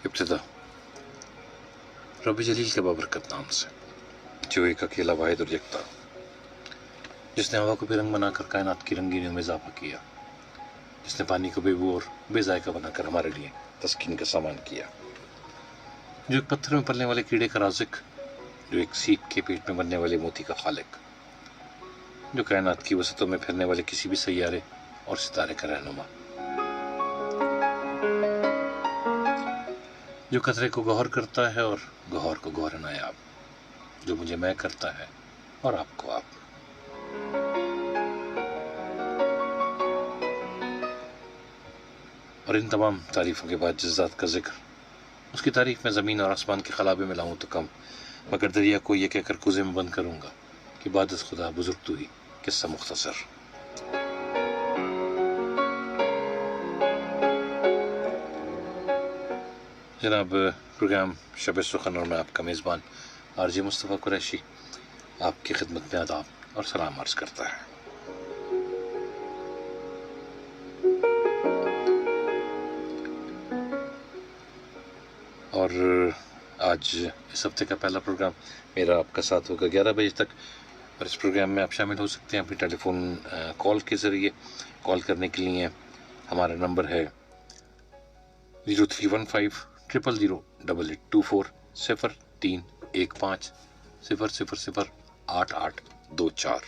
ابتدا رب جلیل کے بابرکت نام سے، جو ایک اکیلا واحد اور یکتا، جس نے ہوا کو بے رنگ بنا کر کائنات کی رنگینیوں میں اضافہ کیا، جس نے پانی کو بے بو اور بے ذائقہ بنا کر ہمارے لیے تسکین کا سامان کیا، جو ایک پتھر میں پلنے والے کیڑے کا رازق، جو ایک سیپ کے پیٹ میں بننے والے موتی کا خالق، جو کائنات کی وسعتوں میں پھرنے والے کسی بھی سیارے اور ستارے کا رہنما، جو قطرے کو گوہر کرتا ہے اور گوہر کو گوہر نایاب، جو مجھے میں کرتا ہے اور آپ کو آپ۔ اور ان تمام تعریفوں کے بعد جس ذات کا ذکر اس کی تعریف میں زمین اور آسمان کے خلابے میں لاؤں تو کم، مگر دریا کو یہ کہہ کر کوزے میں بند کروں گا کہ عبادت خدا بزرگ تو ہی، قصہ مختصر۔ جناب، پروگرام شب سخن اور میں آپ کا میزبان RJ مصطفیٰ قریشی آپ کی خدمت میں آداب اور سلام عرض کرتا ہے۔ اور آج اس ہفتے کا پہلا پروگرام میرا آپ کا ساتھ ہوگا 11 بجے تک، اور اس پروگرام میں آپ شامل ہو سکتے ہیں اپنی ٹیلی فون کال کے ذریعے۔ کال کرنے کے لیے ہمارا نمبر ہے 0315000824 0315 0008824۔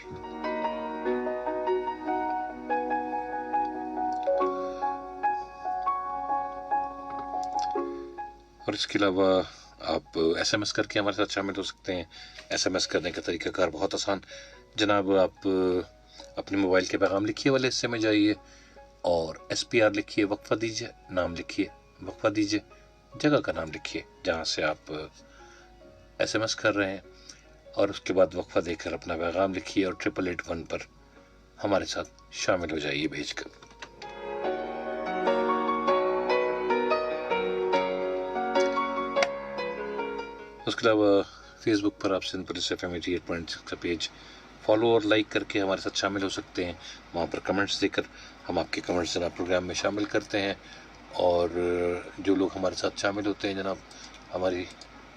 اور اس کے علاوہ آپ SMS کر کے ہمارے ساتھ شامل ہو سکتے ہیں۔ SMS کرنے کا طریقہ کار بہت آسان، جناب آپ اپنے موبائل کے پیغام لکھیے والے حصے میں جائیے اور SPR لکھیے، وقفہ دیجیے، نام لکھیے، وقفہ دیجیے، جگہ کا نام لکھیے جہاں سے آپ SMS کر رہے ہیں، اور اس کے بعد وقفہ دے کر اپنا پیغام لکھیے اور 8881 پر ہمارے ساتھ شامل ہو جائیے بھیج کر۔ اس کے علاوہ فیس بک پر آپ سندھ پولیس FM 88.6 کا پیج فالو اور لائک کر کے ہمارے ساتھ شامل ہو سکتے ہیں۔ وہاں پر کمنٹس دے کر ہم آپ کے کمنٹس جناب پروگرام میں شامل کرتے ہیں، اور جو لوگ ہمارے ساتھ شامل ہوتے ہیں جناب ہماری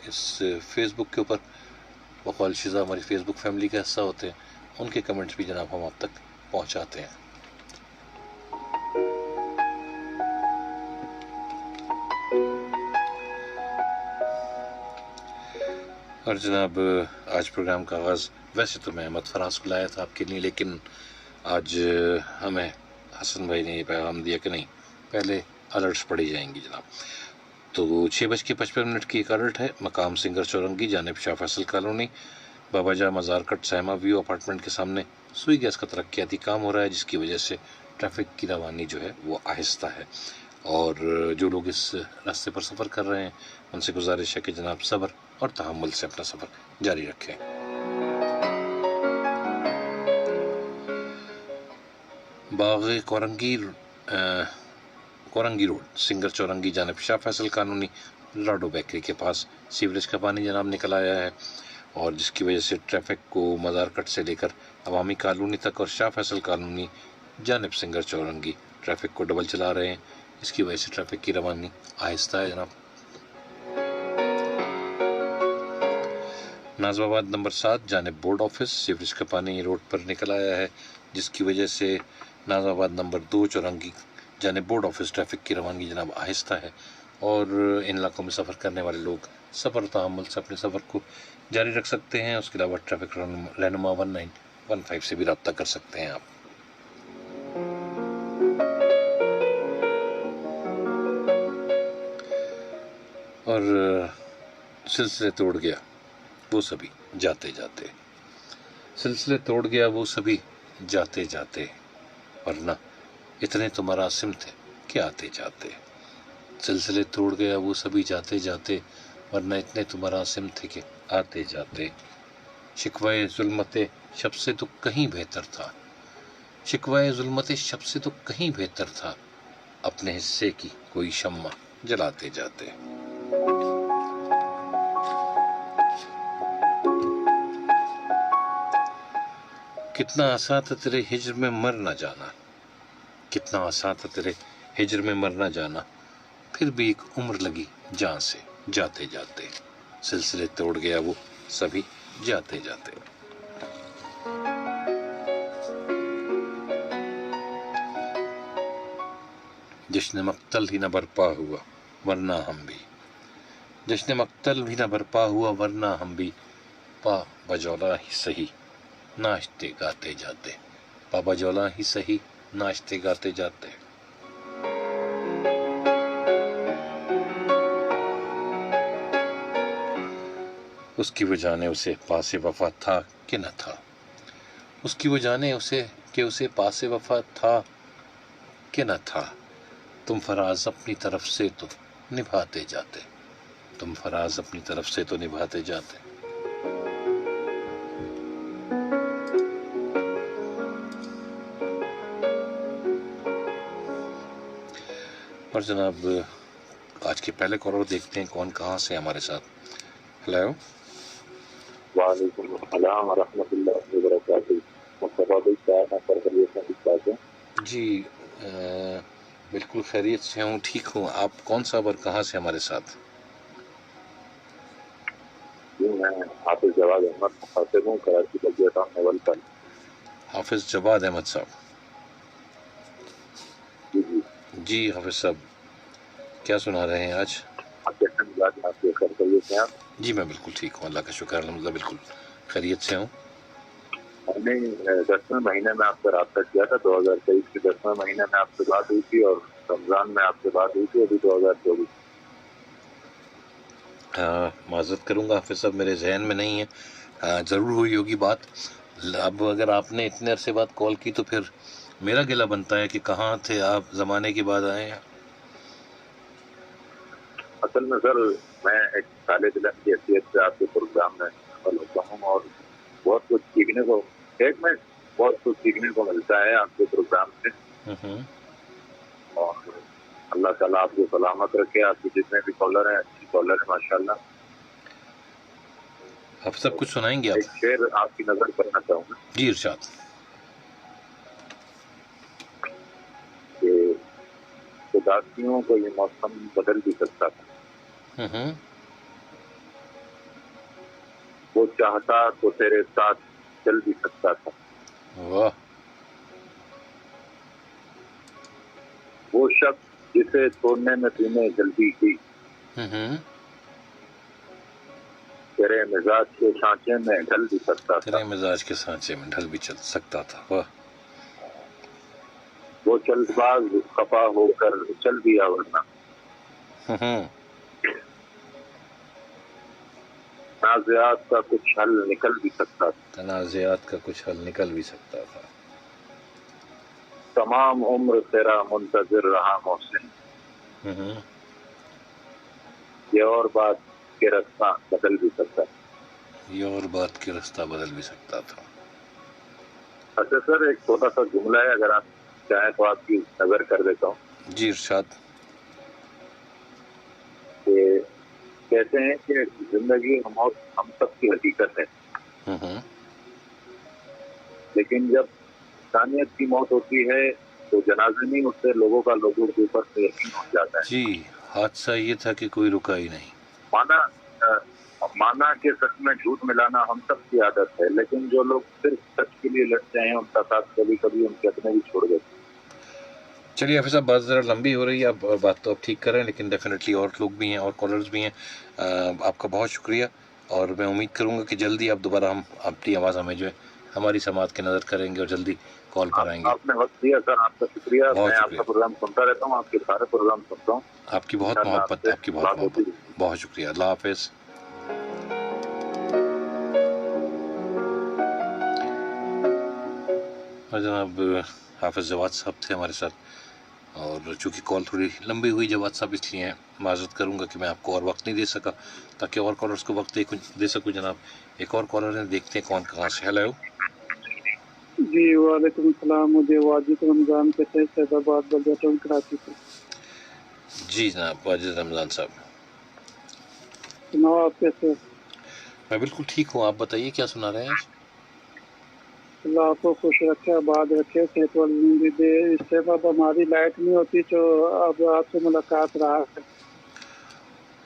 اس فیس بک کے اوپر بقول شزا ہماری فیس بک فیملی کا حصہ ہوتے ہیں، ان کے کمنٹس بھی جناب ہم آپ تک پہنچاتے ہیں۔ اور جناب آج پروگرام کا آغاز ویسے تو میں احمد فراز کو لایا تھا آپ کے لیے، لیکن آج ہمیں حسن بھائی نے یہ پیغام دیا کہ نہیں، پہلے الرٹس پڑھی جائیں گی جناب۔ تو 6:55 کی ایک الرٹ ہے، مقام سنگر چورنگی جانب شاہ فیصل کالونی، بابا جا مزار کٹ سیما ویو اپارٹمنٹ کے سامنے سوئی گیس کا ترقیاتی کام ہو رہا ہے، جس کی وجہ سے ٹریفک کی روانی جو ہے وہ آہستہ ہے، اور جو لوگ اس راستے پر سفر کر رہے ہیں ان سے گزارش ہے کہ جناب صبر اور تحمل سے اپنا سفر جاری رکھیں۔ باغ کورنگی روڈ سنگر چورنگی جانب شاہ فیصل کالونی لاڈو بیکری کے پاس سیوریج کا پانی جناب نکل آیا ہے، اور جس کی وجہ سے ٹریفک کو مزار کٹ سے لے کر عوامی کالونی تک اور شاہ فیصل کالونی جانب سنگر چورنگی ٹریفک کو ڈبل چلا رہے ہیں، اس کی وجہ سے ٹریفک کی روانی آہستہ ہے جناب۔ نازم آباد نمبر 7 جانب بورڈ آفس سیوریج کا پانی روڈ پر نکل آیا ہے، جس کی وجہ سے نازم آباد نمبر 2 چورنگی جانب بورڈ آفس ٹریفک کی روانگی جناب آہستہ ہے، اور ان علاقوں میں سفر کرنے والے لوگ صبر و تحمل سے اپنے سفر کو جاری رکھ سکتے ہیں۔ اس کے علاوہ ٹریفک رہنما 1915 سے بھی رابطہ کر سکتے ہیں آپ۔ اور سلسلے توڑ گیا وہ سبھی جاتے جاتے، سلسلے توڑ گیا وہ سبھی جاتے جاتے، ورنہ اتنے تو مراسم تھے کہ آتے جاتے، سلسلے توڑ گیا وہ سبھی جاتے جاتے، ورنہ اتنے تو مراسم تھے کہ آتے جاتے، شکوائے ظلمت شب سے تو کہیں بہتر تھا، شکوائے ظلمت شب سے تو کہیں بہتر تھا، اپنے حصے کی کوئی شمع جلاتے جاتے۔ کتنا آسان تھا تیرے ہجر میں مر نہ جانا، کتنا آسان تھا تیرے ہجر میں مر نہ جانا، پھر بھی ایک عمر لگی جہاں سے جاتے جاتے، سلسلے توڑ گیا وہ سبھی جاتے جاتے۔ جشن مقتل ہی نہ برپا ہوا ورنہ ہم بھی، جشن مقتل بھی نہ برپا ہوا ورنہ ہم بھی، پا بجولا ہی سہی ناچتے گاتے جاتے، پا بجولا ہی سہی ناچتے گاتے جاتے۔ اس کی وہ جانے اسے پاس وفا تھا کہ نہ تھا، اس کی وہ جانے اسے کہ اسے پاس وفا تھا کہ نہ تھا، تم فراز اپنی طرف سے تو نبھاتے جاتے، تم فراز اپنی طرف سے تو نبھاتے جاتے۔ اور جناب آج کے پہلے کالر دیکھتے ہیں کون کہاں سے ہمارے ساتھ۔ ہیلو، وعلیکم السلام ورحمۃ اللہ وبرکاتہ۔ مصطفیٰ بھائی کیا خیریت ہے؟ جی بالکل خیریت سے ہوں، ٹھیک ہوں۔ آپ کون سا اور کہاں سے ہمارے ساتھ؟ جی میں حافظ جواد احمد مخاطب ہوں، کراچی بلدیہ ٹاؤن نول پر۔ حافظ جواد احمد صاحب، جی جی جی حافظ صاحب کیا سنا رہے ہیں آج؟ آپ کیسے مزاج ہیں؟ آپ کے خیریت ہیں؟ آپ؟ جی میں بالکل ٹھیک ہوں، اللہ کا شکر الحمدللہ، بالکل خیریت سے ہوں۔ ہم نے 10ویں مہینے میں آپ سے رابطہ کیا تھا، 2023 کے 10ویں مہینے میں آپ سے بات ہوئی تھی، اور رمضان میں آپ سے بات ہوئی تھی ابھی 2024۔ معذرت کروں گا حافظ صاحب، میرے ذہن میں نہیں ہے، ضرور ہوئی ہوگی بات۔ اب اگر آپ نے اتنے عرصے بعد کال کی تو پھر میرا گلہ بنتا ہے کہ کہاں تھے آپ، زمانے کے بعد آئے ہیں۔ اصل میں سر میں ایک طالب علم کی حیثیت سے آپ کے پروگرام میں شامل ہوتا ہوں، اور بہت کچھ سیکھنے کو بہت کچھ سیکھنے کو ملتا ہے آپ کے پروگرام سے، اور اللہ تعالیٰ آپ کو سلامت رکھے۔ آپ کے جتنے بھی کالر ہیں اچھی کالر ہیں ماشاء اللہ۔ آپ سب کچھ سنائیں گے آپ؟ ایک شعر آپ کی نظر کرنا چاہوں گا جی ارشاد۔ کہ اداسیوں کو یہ موسم بدل بھی سکتا تھا، وہ چاہتا تو تیرے ساتھ چل بھی سکتا تھا، واہ، وہ شخص جسے چھوڑنے میں تمہیں جلدی کی، تیرے مزاج کے سانچے میں ڈھل بھی سکتا تھا، تیرے مزاج کے سانچے میں ڈھل بھی چل سکتا تھا، واہ، وہ چل باز خفا ہو کر چل دیا ورنہ، تنازعات کا کچھ حل نکل بھی سکتا تھا، تنازعات کا کچھ حل نکل بھی سکتا تھا، تمام عمر تیرا منتظر رہا محسن، یہ اور بات کے رستہ بدل بھی سکتا تھا، یہ اور بات کے رستہ بدل بھی سکتا تھا۔ اچھا سر ایک چھوٹا سا جملہ ہے، اگر آپ چاہیں تو آپ کی نظر کر دیتا ہوں جی ارشاد۔ کہ کہتے ہیں کہ زندگی موت ہم سب کی حقیقت ہے، لیکن جب انسانیت کی موت ہوتی ہے تو جنازہ نہیں اٹھتے، لوگوں کا لوگوں کے اوپر سے یقین ہو جاتا ہے۔ جی حادثہ یہ تھا کہ کوئی رکا ہی نہیں۔ مانا کہ سچ میں جھوٹ ملانا ہم سب کی عادت ہے، لیکن جو لوگ صرف سچ کے لیے لڑتے ہیں ان کا ساتھ کبھی کبھی ان کے اپنے بھی چھوڑ دیتے ہیں۔ چلیے حافظ صاحب بات ذرا لمبی ہو رہی ہے، آپ بات تو آپ ٹھیک کریں، لیکن ڈیفینیٹلی اور لوگ بھی ہیں اور کالرز بھی ہیں۔ آپ کا بہت شکریہ، اور میں امید کروں گا کہ جلدی آپ دوبارہ اپنی آواز ہمیں جو ہے ہماری سماعت کی نظر کریں گے اور جلدی کال پر آئیں گے۔ آپ نے وقت دیا سر، آپ کا شکریہ۔ بہت میں آپ شکریہ، کا پروگرام سنتا رہتا ہوں، آپ کے سارے پروگرام سنتا ہوں۔ آپ کی بہت محبت، آپ کی بہت محبت، بہت شکریہ، اللہ حافظ۔ جناب حافظ جواد صاحب تھے ہمارے ساتھ، اور چونکہ کال تھوڑی لمبی ہوئی جواد صاحب، اس لیے معذرت کروں گا کہ میں آپ کو اور وقت نہیں دے سکا، تاکہ اور کالرز کو وقت دے سکوں۔ جناب ایک اور کالر ہیں، دیکھتے ہیں کون کہاں سے۔ ہیلو، جی وعلیکم السلام، مجھے واجد رمضان کہتے ہیں، سید آباد بلدیہ ٹاؤن کراچی سے۔ جی جناب واجد رمضان صاحب، سناؤ آپ کیسے ہو؟ میں بالکل ٹھیک ہوں، آپ بتائیے کیا سنا رہے ہیں آج؟ اللہ آپ کو خوش رکھے، آباد رکھے، صحت والی زندگی دے۔ اس سے اب ہماری لائٹ نہیں ہوتی تو اب آپ سے ملاقات رہا ہے۔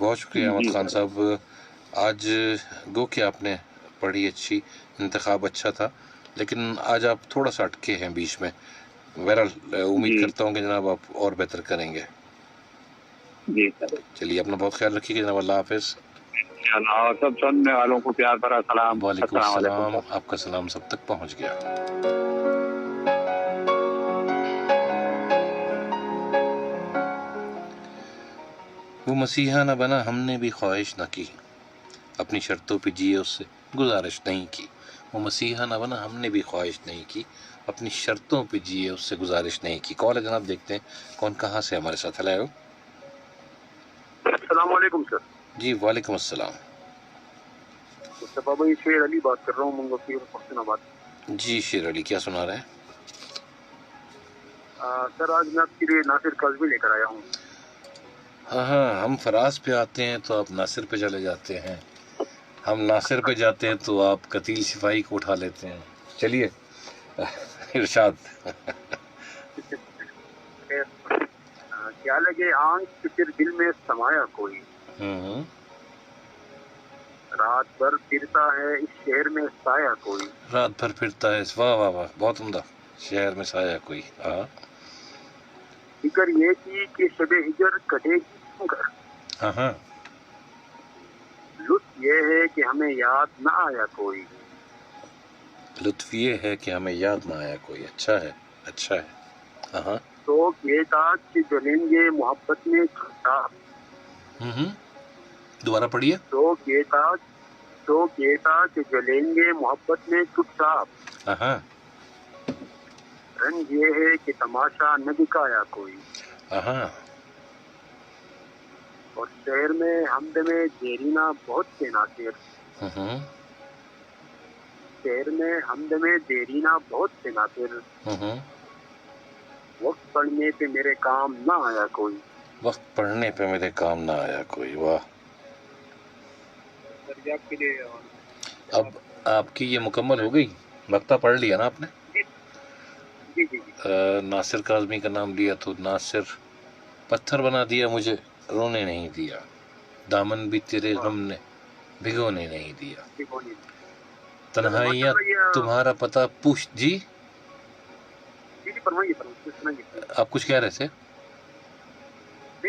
بہت شکریہ احمد خان صاحب. آج گو کہ آپ نے پڑھی اچھی، انتخاب اچھا تھا، لیکن آج آپ تھوڑا سا اٹکے ہیں بیچ میں. بہرحال امید کرتا ہوں کہ جناب آپ اور بہتر کریں گے. جی سر. چلیے اپنا بہت خیال رکھیے جناب. اللہ حافظ. اور سب سننے والوں کو پیار بھرا سلام. وعلیکم السلام علیکم السلام. سر. آپ کا سلام سب تک پہنچ گیا. وہ مسیحا نہ بنا ہم نے بھی خواہش نہ کی، اپنی شرطوں پہ جیے اس سے گزارش نہیں کی. وہ مسیحا نہ بنا ہم نے بھی خواہش نہیں کی، اپنی شرطوں پہ جیے اس سے گزارش نہیں کی. کال ہے جناب، دیکھتے ہیں کون کہاں سے ہمارے ساتھ. ہلو. السلام علیکم سر. جی وعلیکم السلام. مصطفیٰ بھائی، شیر علی بات کر رہا ہوں منگوفیر حسین آباد. جی شیر علی، کیا سنا رہے ہیں؟ سر آج میں آپ کے لیے ناصر کاظمی لے کر آیا ہوں. ہاں ہم فراز پہ آتے ہیں تو آپ ناصر پہ چلے جاتے ہیں، ہم ناصر پہ جاتے ہیں تو آپ قتیل شفائی کو اٹھا لیتے ہیں. چلیے ارشاد. کیا لگے آنکھ پھر دل میں سمایا کوئی، رات بھر پھرتا ہے اس شہر میں سایہ کوئی. رات بھر پھرتا ہے. واہ واہ واہ، بہت عمدہ. شہر میں سایہ کوئی. ہاں. فکر یہ کی کہ شب ہجر کٹے گی کیوں کر، ہاں ہاں. لطف یہ ہے کہ ہمیں یاد نہ آیا کوئی. لطف یہ ہے کہ ہمیں یاد نہ آیا کوئی. اچھا ہے، اچھا ہے. ہاں ہاں. شوق یہ تھا کہ جلیں گے محبت میں چھوٹا. دوبارہ پڑھیے. شوق یہ تھا کہ جلیں گے محبت میں چپ چاپ. ہاں ہاں. رنج یہ ہے کہ تماشا نہ دکھایا کوئی. ہاں. اور شہر میں حمد میں دیرینہ بہت سے ناصر. شہر میں حمد میں دیرینہ بہت سے ناصر. وقت پڑھنے پہ میرے کام نہ آیا کوئی. وقت پڑھنے پہ میرے کام نہ آیا کوئی. واہ. کے لیے اب آپ کی یہ مکمل ہو گئی، مقطع پڑھ لیا نا آپ نے؟ جی جی جی. ناصر کاظمی کا نام لیا تو ناصر. پتھر بنا دیا مجھے رونے نہیں دیا، دامن بھی تیرے غم نے بھگونے نہیں دیا. تنہائیاں تمہارا پتہ پوچھ. جی جی فرمائیے. آپ کچھ کہہ رہے تھے؟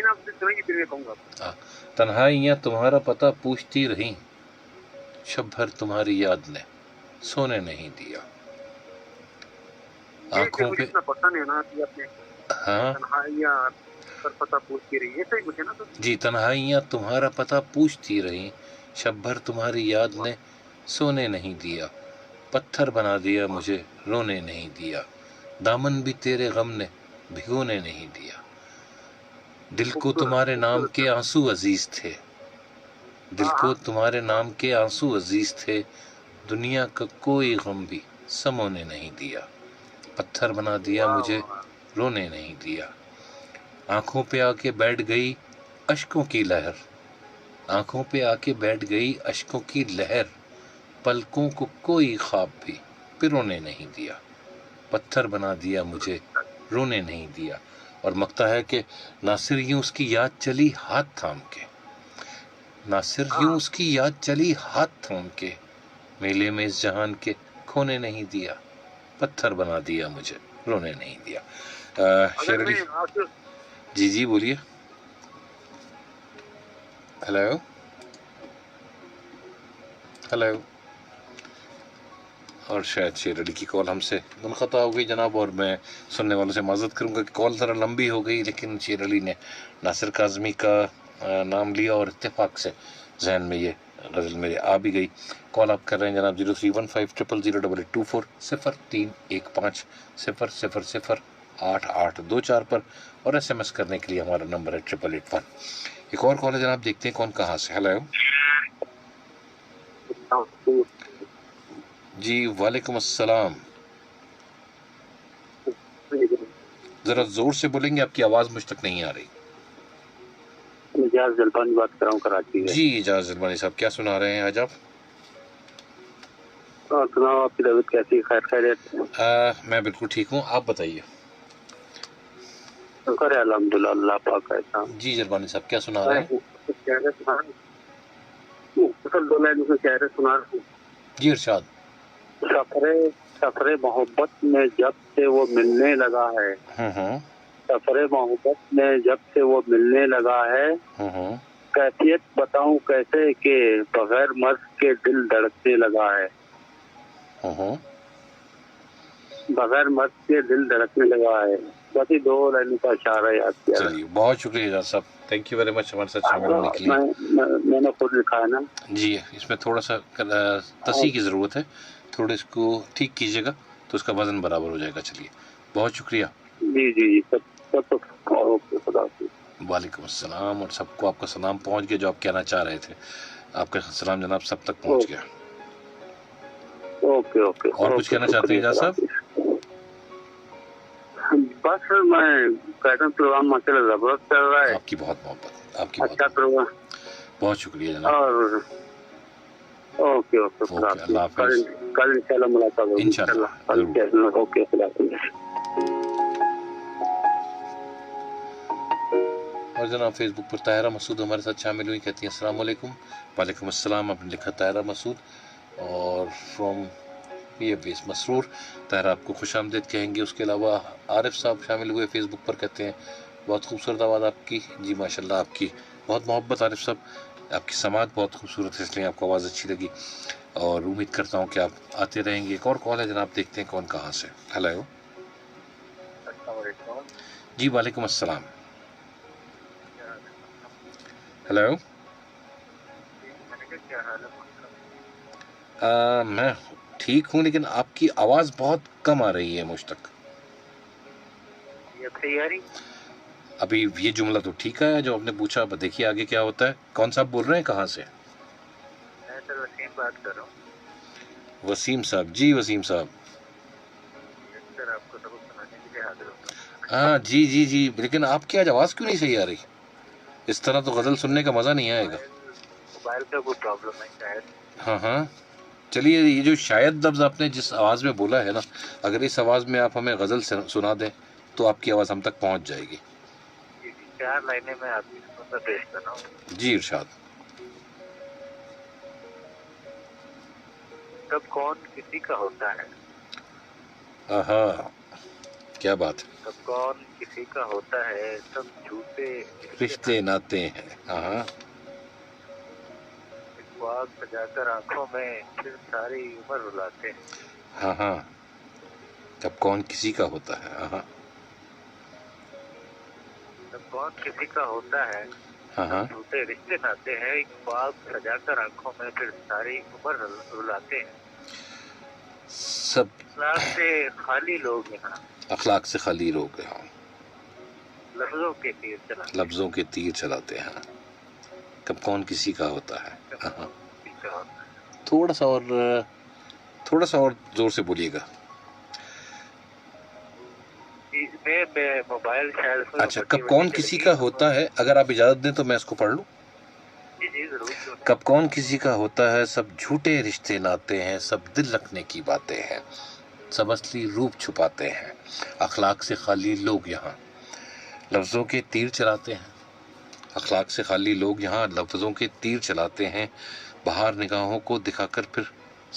آپ سے سنائیے پھر میں کہوں گا. تنہائیاں تمہارا پتہ پوچھتی رہیں، شب بھر تمہاری یاد نے سونے نہیں دیا. آنکھوں پہ پسند ہے نا کہ آپ نے ہاں تنہائیاں پتہ پوچھتی رہی. ایسا ہی کچھ ہے نا سر؟ جی. تنہائیاں تمہارا پتہ پوچھتی رہیں، شب بھر تمہاری یاد نے سونے نہیں دیا. پتھر بنا دیا مجھے رونے نہیں دیا، دامن بھی تیرے غم نے بھگونے نہیں دیا. دل کو تمہارے نام کے آنسو عزیز تھے، دل کو تمہارے نام کے آنسو عزیز تھے، دنیا کا کوئی غم بھی سمونے نہیں دیا. پتھر بنا دیا مجھے رونے نہیں دیا. آنکھوں پہ آ کے بیٹھ گئی اشکوں کی لہر، آنکھوں پہ آ کے بیٹھ گئی اشکوں کی لہر، پلکوں کو کوئی خواب بھی پرونے نہیں دیا. پتھر بنا دیا مجھے رونے نہیں دیا. اور مقطع ہے کہ ناصر یوں اس کی یاد چلی ہاتھ تھام کے، ناصر یوں اس کی یاد چلی ہاتھ تھام کے، میلے میں اس جہان کے کھونے نہیں دیا. پتھر بنا دیا مجھے رونے نہیں دیا. شیر علی. جی جی بولیے. Hello hello. اور شاید شیر علی کی کال ہم سے منقطع ہو گئی جناب، اور میں سننے والوں سے معذرت کروں گا کہ کال ذرا لمبی ہو گئی، لیکن شیر علی نے ناصر کاظمی کا نام لیا اور اتفاق سے ذہن میں یہ غزل میرے آ بھی گئی. کال آپ کر رہے ہیں جناب 0315008824 031500008824 پر، اور ایس ایم ایس کرنے کے لیے ہمارا نمبر ہے 8881. ایک اور کال ہے جناب، دیکھتے ہیں کون کہاں سے. ہلو. جی وعلیکم السلام. ذرا زور سے بولیں گے، آپ کی آواز مجھ تک نہیں آ رہی. اجاز جلپانی بات کر رہا ہوں کراچی سے. جی اجاز جلپانی صاحب، کیا سنا رہے ہیں آج آپ؟ سناؤ، آپ کی طبیعت کیسی؟ خیر خیریت؟ میں بالکل ٹھیک ہوں، آپ بتائیے. شکر ہے الحمدللہ، اللہ پاک کا احسان. جی جلپانی صاحب کیا سنا رہے ہیں؟ شاعری مختصر 2 لائنوں سے شاعری سنا رہا ہوں. جی ارشاد. سفر محبت میں جب سے وہ ملنے لگا ہے, سفر محبت میں جب سے وہ ملنے لگا ہے, کیفیت بتاؤں کیسے کہ بغیر مرض کے دل دھڑکنے لگا ہے, بغیر مرض کے دل دھڑکنے لگا ہے. بس یہ 2 لائنوں کا اشارہ یاد کیا. چلیے بہت شکریہ اعجاز صاحب, تھینک یو ویری مچ ہمارے ساتھ شامل ہونے کے لیے. میں نے خود لکھا ہے نا جی, اس میں تھوڑا سا تصحیح کی ضرورت ہے, تھوڑے اس کو ٹھیک کیجیے گا تو اس کا وزن برابر ہو جائے گا. چلیے بہت شکریہ. جی جی جی سب خدا حافظ. وعلیکم السلام, اور سب کو آپ کا سلام پہنچ گیا جو آپ کہنا چاہ رہے تھے. آپ کا سلام جناب سب تک پہنچ گیا. Okay okay. اور کچھ کہنا چاہتے ہیں اعجاز صاحب؟ بس میں کہتا ہوں پروگرام ماشاء اللہ زبردست چل رہا ہے. آپ کی بہت محبت, آپ کی اچھا پروگرام. بہت شکریہ جناب. اور اوکے اللہ حافظ. کل انشاءاللہ ملاقات ہوگی. انشاءاللہ. اوکے خدا حافظ. اور جناب فیس بک پر طاہرہ مسعود ہمارے ساتھ شامل ہوئی, کہتی ہیں السلام علیکم. وعلیکم السلام. آپ نے لکھا طاہرہ مسعود, اور فرام پی ایف بیس مسرور. طاہرہ آپ کو خوش آمدید کہیں گے. اس کے علاوہ عارف صاحب شامل ہوئے فیس بک پر, کہتے ہیں بہت خوبصورت آواز آپ کی. جی ماشاء اللہ, آپ کی بہت محبت عارف صاحب, آپ کی سماعت بہت خوبصورت ہے اس لیے آپ کو آواز اچھی لگی, اور امید کرتا ہوں کہ آپ آتے رہیں گے. ایک اور کال ہے جناب, دیکھتے ہیں کون کہاں سے. ہیلو. السلام علیکم. جی وعلیکم السلام. ہیلو. میں ٹھیک ہوں, لیکن آپ کی آواز بہت کم آ رہی ہے مجھ تک. ابھی یہ جملہ تو ٹھیک ہے جو آپ نے پوچھا, اب دیکھیے آگے کیا ہوتا ہے. کون صاحب بول رہے ہیں, کہاں سے؟ میں سر وسیم بات کر رہا ہوں. وسیم صاحب. جی وسیم صاحب. سر آپ کو سبق سنانے کے لیے حاضر ہوں. ہاں جی جی جی, لیکن آپ کی آج آواز کیوں نہیں صحیح آ رہی؟ اس طرح تو غزل سننے کا مزہ نہیں آئے گا. موبائل کا کوئی پرابلم ہے شاید. ہاں چلیے, یہ جو شاید لفظ آپ نے جس آواز میں بولا ہے نا, اگر اس آواز میں آپ ہمیں غزل سنا دیں تو آپ کی آواز ہم تک پہنچ جائے گی. جی 4 لائنیں میں آپ کی خدمت میں پیش کر رہا ہوں. جی ارشاد. سب کون کسی کا ہوتا ہے. آہا, کیا بات ہے. سب کون کسی کا ہوتا ہے, سب جھوٹے رشتے ناتے ہیں. ہاں, خواب سجا کر آنکھوں میں پھر ساری عمر رلاتے ہیں. ہاں, سب کون کسی کا ہوتا ہے. ہاں, سب کون کسی کا ہوتا ہے, سب جھوٹے رشتے ناتے ہیں. ایک خواب سجا کر آنکھوں میں پھر ساری عمر رلاتے ہیں. سب اخلاق سے خالی لوگ یہاں, اخلاق سے خالی لوگ یہاں, لفظوں کے تیر چلاتے, لفظوں کے تیر چلاتے ہیں. کب کون کسی کا ہوتا ہے. ہاں, تھوڑا سا اور زور سے بولیے گا. میں موبائل شاید. اچھا, کب کون کسی کا ہوتا ہے, اگر آپ اجازت دیں تو میں اس کو پڑھ لوں. جی ضرور. کب کون کسی کا ہوتا ہے, سب جھوٹے رشتے ناتے ہیں, سب دل رکھنے کی باتیں ہیں, سب اصلی روپ چھپاتے ہیں. اخلاق سے خالی لوگ یہاں لفظوں کے تیر چلاتے ہیں. اخلاق سے خالی لوگ یہاں لفظوں کے تیر چلاتے ہیں. باہر نگاہوں کو دکھا کر پھر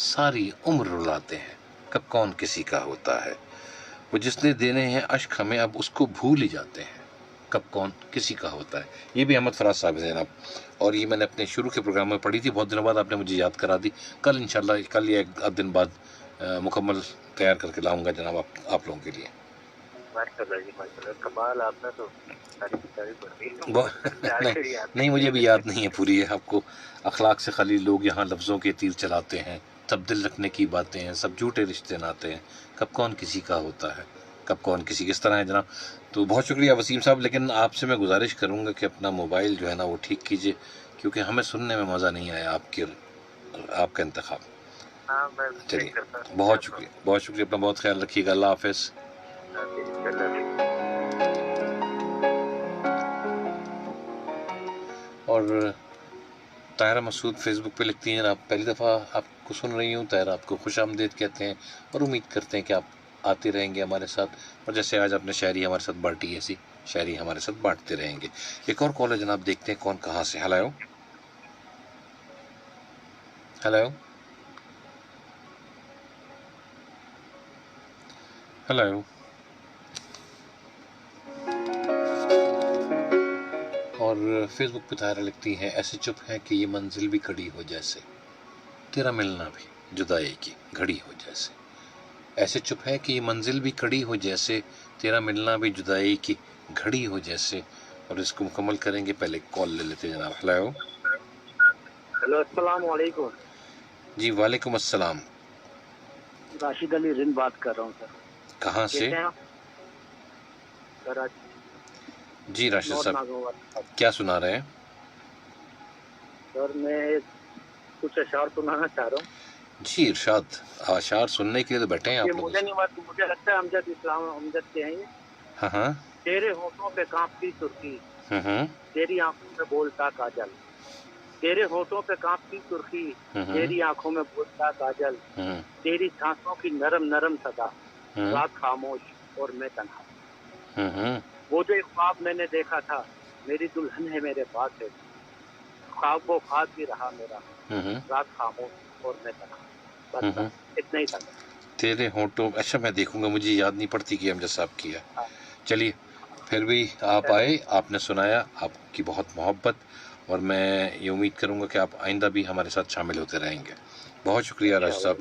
ساری عمر رلاتے ہیں. کب کون کسی کا ہوتا ہے, وہ جس نے دینے ہیں اشک ہمیں اب اس کو بھول ہی جاتے ہیں. کب کون کسی کا ہوتا ہے. یہ بھی احمد فراز صاحب ہیں جناب, اور یہ میں نے اپنے شروع کے پروگرام میں پڑھی تھی. بہت دنوں بعد آپ نے مجھے یاد کرا دی. کل انشاءاللہ, کل یا ایک دن بعد مکمل تیار کر کے لاؤں گا جناب آپ لوگوں کے لیے. کمال, آپ نے تو نہیں, مجھے بھی یاد نہیں ہے پوری ہے آپ کو. اخلاق سے خالی لوگ یہاں لفظوں کے تیر چلاتے ہیں, سب دل رکھنے کی باتیں ہیں, سب جھوٹے رشتے ناتے ہیں. کب کون کسی کا ہوتا ہے, کب کون کسی کس طرح ہے جناب. تو بہت شکریہ وسیم صاحب, لیکن آپ سے میں گزارش کروں گا کہ اپنا موبائل جو ہے نا وہ ٹھیک کیجیے, کیونکہ ہمیں سننے میں مزہ نہیں آیا آپ کا انتخاب. چلیے بہت شکریہ, اپنا بہت خیال رکھیے گا. اللہ حافظ. اور طاہرہ مسعود فیس بک پہ لکھتی ہیں, آپ پہلی دفعہ آپ کو سن رہی ہوں. طاہرہ آپ کو خوش آمدید کہتے ہیں, اور امید کرتے ہیں کہ آپ آتے رہیں گے ہمارے ساتھ. اور جیسے آج آپ نے شاعری ہمارے ساتھ بانٹی, ایسی شاعری ہمارے ساتھ بانٹتے رہیں گے. ایک اور کال ہے جناب, دیکھتے ہیں کون کہاں سے. Hello hello hello. اور فیس بک پہ طاہرہ لکھتی ہیں, ایسے چپ ہے کہ یہ منزل بھی کھڑی ہو جیسے, تیرا ملنا بھی جدائی کی گھڑی ہو جیسے. ایسے چپ ہے کہ یہ منزل بھی کھڑی ہو جیسے, تیرا ملنا بھی جدائی کی گھڑی ہو جیسے. اور اس کو مکمل کریں گے, پہلے کال لے لیتے ہیں جناب. ہیلو ہیلو السلام علیکم. جی وعلیکم السلام. راشد علی رند بات کر رہا ہوں سر. کہاں سے؟ کیسے ہیں آپ؟ کراچی. جی راشد نور صاحب, ناگوار. کیا سنا رہے ہیں؟ سر میں کچھ اشعار سنانا چاہ رہا ہوں. جی ارشاد, اشعار سننے کے لیے تو بیٹھے ہیں یہ آپ لوگ. مجھے نہیں, مجھے لگتا ہے امجد اسلام امجد کے ہیں یہ. ہاں ہاں. تیرے ہونٹوں پہ کانپتی سرخی, ہوں تیری آنکھوں میں بولتا کاجل. تیرے ہونٹوں پہ کانپتی سرخی, تیری آنکھوں میں بولتا کاجل. ہوں تیری سانسوں کی نرم نرم صدا, ہوں رات خاموش اور میں تنہا. ہوں وہ جو ایک خواب میں نے دیکھا تھا, میری دلہن ہے میرے پاس ہے. خواب وہ خواب بھی رہا میرا, ہوں رات خاموش اور میں تنہا. بس ہوں. بس اتنا ہی تھا. تیرے ہونٹوں, اچھا میں دیکھوں گا, مجھے یاد نہیں پڑتی کہ امجد صاحب کی ہے. چلیے پھر بھی آپ آئے, آپ نے سنایا, آپ کی بہت محبت, اور میں یہ امید کروں گا کہ آپ آئندہ بھی ہمارے ساتھ شامل ہوتے رہیں گے. بہت شکریہ راشد صاحب,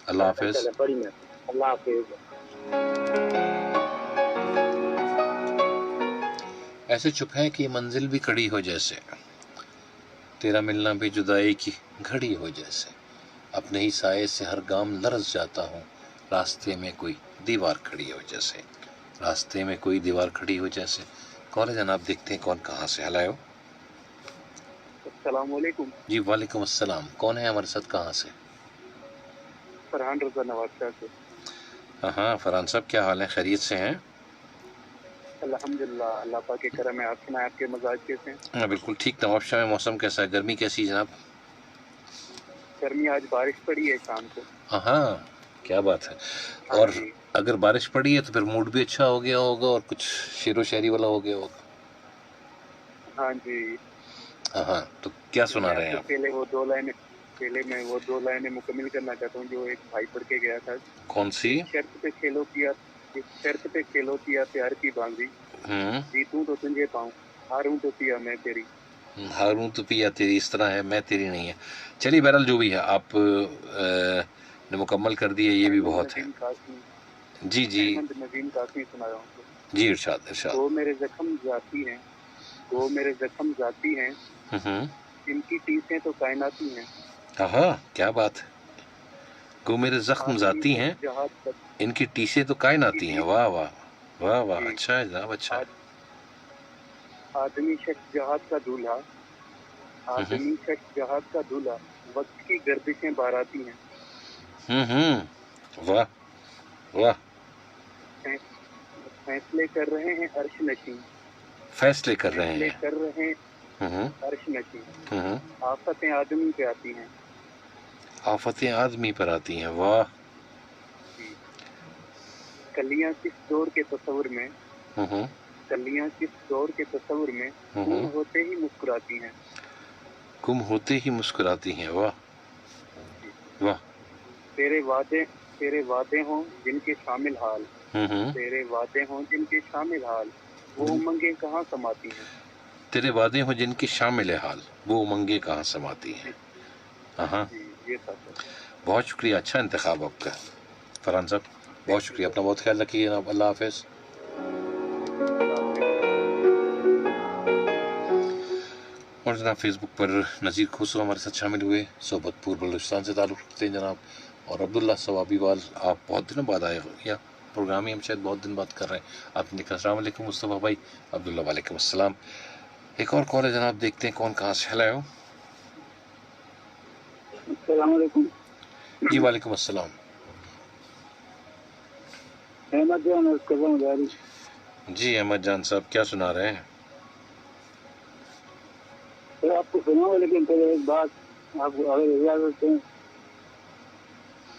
اللہ حافظ. بڑی مہربانی, اللہ حافظ. ایسے چپ ہے کہ یہ منزل بھی کھڑی ہو جیسے, تیرا ملنا بھی جدائی کی گھڑی ہو جیسے. اپنے ہی سائے سے ہر گام لرز جاتا ہوں, راستے میں کوئی دیوار کھڑی ہو جیسے. راستے میں کوئی دیوار کھڑی ہو جیسے. کون ہے جناب, دیکھتے ہیں کون کہاں سے. ہیلو السلام علیکم. جی وعلیکم السلام. کون ہے ہمارے ساتھ, کہاں سے؟ فرحان رضا نواز شاہ سے. ہاں ہاں فرحان صاحب, کیا حال ہے, خیریت سے ہیں؟ الحمدللہ, اللہ پاک کے کرم ہے. آپ سنائیں, آپ کے مزاج کیسے ہیں؟ ہاں بالکل ٹھیک. نواب شاہ میں موسم کیسا ہے, گرمی کیسی جناب؟ گرمی, آج بارش پڑی ہے شام کو. ہاں کیا بات ہے. ہاں اور جی. اگر بارش پڑی ہے تو پھر موڈ بھی اچھا ہو گیا ہوگا, اور کچھ شعر و شاعری والا ہو گیا ہوگا. ہاں جی. ہاں تو کیا میں سنا رہے آپ ہیں سے آپ؟ پہلے وہ دو لائنیں مکمل کرنا چاہتا ہوں جو ایک بھائی پڑھ کے گیا تھا. کون سی؟ ایک شرط پہ کھیلو کیا پیار کی باندھی, ہوں, جیتوں تو تجھے پاؤں, ہاروں تو پیا میں تیری. ہاروں تو پیا تیری, اس طرح ہے, میں تیری نہیں ہے. چلیے بہرحال جو بھی ہے, آپ نے مکمل کر دی ہے, یہ بھی احمد بہت ہے. ندیم قاسمی. جی جی احمد ندیم قاسمی سنا رہا ہوں تو. جی ارشاد ارشاد. وہ میرے زخم ذاتی ہیں, ہوں, ان کی ٹیسیں تو کائناتی ہیں. ہاں کیا بات ہے. گو میرے زخم آدمی ذاتی ہیں, شخص جہاد کا. ان کی ٹیسیں تو کائناتی ہیں. جی واہ واہ واہ واہ, جی. اچھا ہے جناب, اچھا ہے. آدمی شخص جہاد کا دولہا, آدمی شخص جہاد کا دولہا, وقت کی گردشیں باراتی ہیں. واہ واہ. فیصلے کر رہے ہیں عرش نشین, فیصلے کر رہے فیصلے ہیں. کر رہے ہوں عرش نشین. ہوں. آفتیں آدمی پہ آتی ہیں. آفتیں آدمی پر آتی ہیں. واہ. جی. کلیاں کس دور کے تصور میں, ہوں کلیاں کس دور کے تصور میں, ہوں. ہوتے ہی مسکراتی ہیں. گم ہوتے ہی مسکراتی ہیں. واہ جی. واہ. تیرے وعدے ہوں جن کے شامل حال, ہوں. تیرے وعدے ہوں جن کے شامل حال, وہ امنگیں کہاں سماتی ہیں. تیرے وعدے ہوں جن کی شامل حال, وہ امنگیں کہاں سماتی ہیں. ہاں جی یہ تھا سر. بہت شکریہ, اچھا انتخاب آپ کا فرحان صاحب, بہت شکریہ. اپنا بہت خیال رکھیے جناب, اللہ حافظ. اور جناب فیس بک پر نذیر کھسرو ہمارے ساتھ شامل ہوئے, صحبت پور بلوچستان سے تعلق رکھتے ہیں جناب. اور عبداللہ ثوابی وال, آپ بہت دنوں بعد آئے ہو, یا پروگرام ہی ہم شاید بہت دن بعد کر رہے ہیں. آپ نے کہا السلام علیکم مصطفیٰ بھائی. عبداللہ وعلیکم السلام. ایک اور کال ہے جناب, دیکھتے ہیں کون کہاں سے. ہیلو السلام علیکم. جی وعلیکم السلام. احمد جان. جی احمد جان صاحب, کیا سنا رہے ہیں؟ سر آپ کو سنا, لیکن پہلے ایک بات آپ اگر اجازت دیں,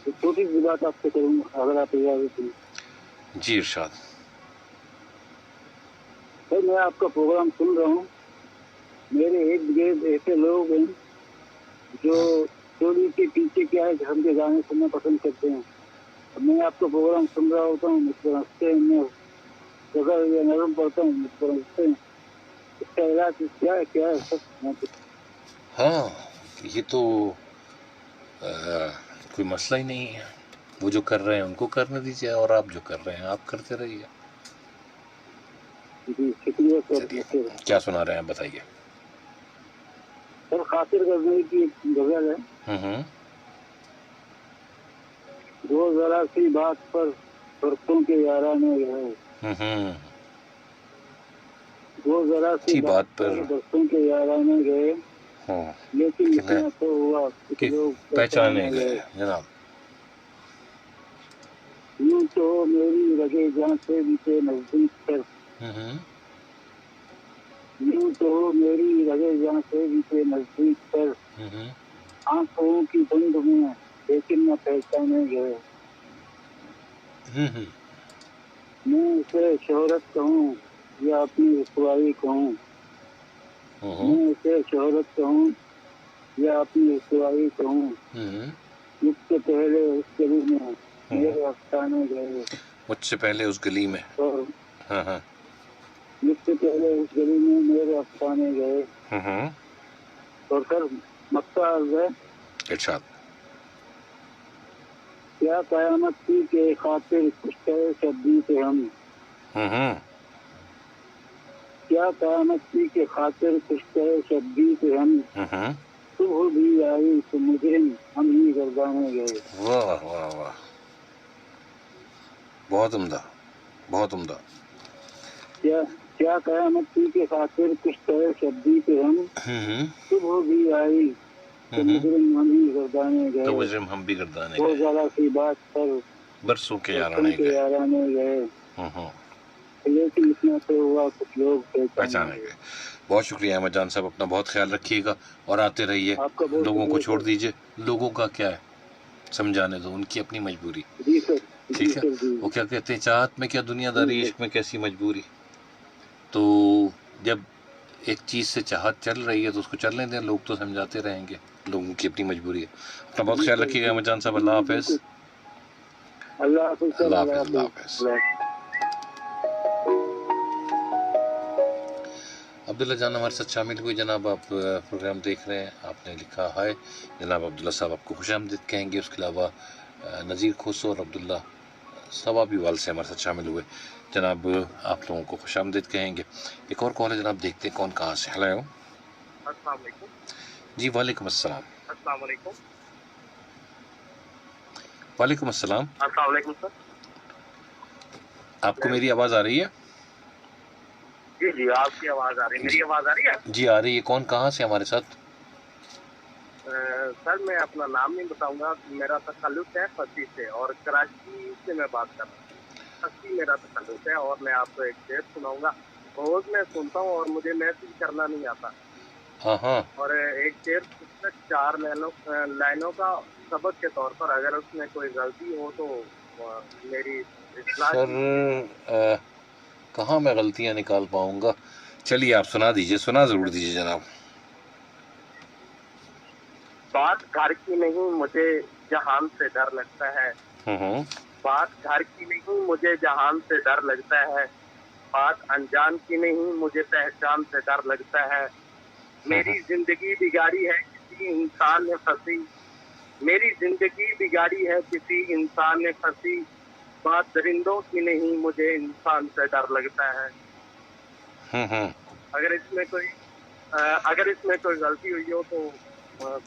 ایک چھوٹی سی بات آپ سے کروں, اگر آپ اجازت دیں. جی ارشاد. سر میں آپ کا پروگرام سن رہا ہوں. میرے ارد گرد ایسے لوگ ہیں جو چولی کے پیچھے کیا ہے گھر کے گانے سننا پسند کرتے ہیں. میں آپ کا پروگرام سن رہا ہوتا ہوں, مجھ پر ہنستے ہیں, میں جگہ یا نرم پڑتا ہوں, مجھ پر ہنستے ہیں. اس کا علاج کیا ہے سر؟ ہاں یہ تو کوئی مسئلہ ہی نہیں ہے. وہ جو کر رہے ہیں ان کو کرنے دیجیے, اور آپ جو کر رہے ہیں آپ کرتے رہیے. جی شکریہ سر. چلیے کیا سنا رہے ہیں آپ بتائیے. سر خاطر کرنے کی ایک غزل ہے. وہ ذرا سی بات پر برسوں کے یارانے گئے. وہ ذرا سی بات پر برسوں کے یارانے گئے, لیکن اتنا تو ہوا کچھ لوگ پہچانے گئے جناب. یوں تو میری رگے جان سے بھی تھے نزدیک پر, یوں تو میری رگے جان سے بھی تھے نزدیک پر, آنکھوں کی دھند میں لیکن نہ پہچانے گئے. میں اسے شہرت کہوں یا اپنی رسوائی کہوں, میں اسے شہرت کہوں یا اپنی رسوائی کہوں, مجھ سے پہلے اس گلی میں میرے افسانے گئے. مجھ سے پہلے اس گلی میں مجھ سے پہلے اس گلی میں میرے افسانے گئے. اور سر مکہ عرض ہے ارشاد. کیا قیامت تھی کہ خاطر کچھ شبی تھے ہم, کیا قیامت تھی کہ خاطر کچھ شبی تھے ہم, صبح بھی آئی تو مجرم ہم ہی گردانے گئے. واہ واہ واہ, بہت عمدہ بہت عمدہ. کیا قیامت تھی کہ خاطر کچھ شبی تھے ہم, صبح بھی آئی تو مجرم ہم ہی گردانے گئے. تو مجرم ہم بھی گردانے وہ گئے. ذرا سی بات پر برسوں کے یارانے گئے. لیکن اتنا تو ہوا کچھ لوگ پہچانے گئے. بہت شکریہ احمد جان صاحب, اپنا بہت خیال رکھیے گا اور آتے رہیے. لوگوں کو چھوڑ دیجیے, لوگوں کا کیا ہے, سمجھانے دو, ان کی اپنی مجبوری. ٹھیک ہے, وہ کیا کہتے ہیں, چاہت میں کیا دنیا داری, عشق میں کیسی مجبوری. تو جب ایک چیز سے چاہت چل رہی ہے تو اس کو چلنے دیں, لوگ تو سمجھاتے رہیں گے, لوگوں کی اپنی مجبوری ہے. اپنا بہت خیال رکھیے گا احمد جان صاحب. اللہ حافظ. اللہ حافظ. اللہ حافظ. اللہ حافظ. عبداللہ جان ہمارے ساتھ شامل ہوئے. جناب آپ پروگرام دیکھ رہے ہیں, آپ نے لکھا ہے. جناب عبداللہ صاحب آپ کو خوش آمدید کہیں گے. اس کے علاوہ نذیر کھوسو اور عبداللہ ثوابی وال سے ہمارے ساتھ شامل ہوئے. جناب آپ لوگوں کو خوش آمدید کہیں گے. ایک اور کال ہے جناب, دیکھتے ہیں کون کہاں سے. ہلو. السلام علیکم. جی وعلیکم السلام. السلام علیکم. وعلیکم السلام. السلام علیکم سر. آپ کو میری آواز آ رہی ہے؟ جی جی آپ کی آواز آ رہی ہے. میری آواز آ رہی ہے؟ جی آ رہی ہے. کون کہاں سے ہمارے ساتھ؟ سر میں اپنا نام نہیں بتاؤں گا. میرا تعلق ہے پھسی سے, اور کراچی سے میں بات کر رہا ہوں. پھسی میرا تعلق ہے, اور میں آپ کو ایک شعر سناؤں گا. روز میں سنتا ہوں اور مجھے میسج کرنا نہیں آتا. اور ایک شعر 4 لائنوں کا سبق کے طور پر, اگر اس میں کوئی غلطی ہو تو میری اصلاح سر کہاں میں غلطیاں نکال پاؤں گا. چلیے آپ سنا دیجئے, سنا ضرور دیجئے جناب. بات گھر کی نہیں مجھے جہان سے ڈر لگتا ہے. بات گھر کی نہیں مجھے جہان سے ڈر لگتا ہے. بات انجان کی نہیں مجھے پہچان سے ڈر لگتا ہے. میری زندگی بگاڑی ہے کسی انسان نے پھنسی. میری زندگی بگاڑی ہے کسی انسان نے پھنسی. بات درندوں کی نہیں مجھے انسان سے ڈر لگتا ہے. اگر اس میں کوئی غلطی ہوئی ہو تو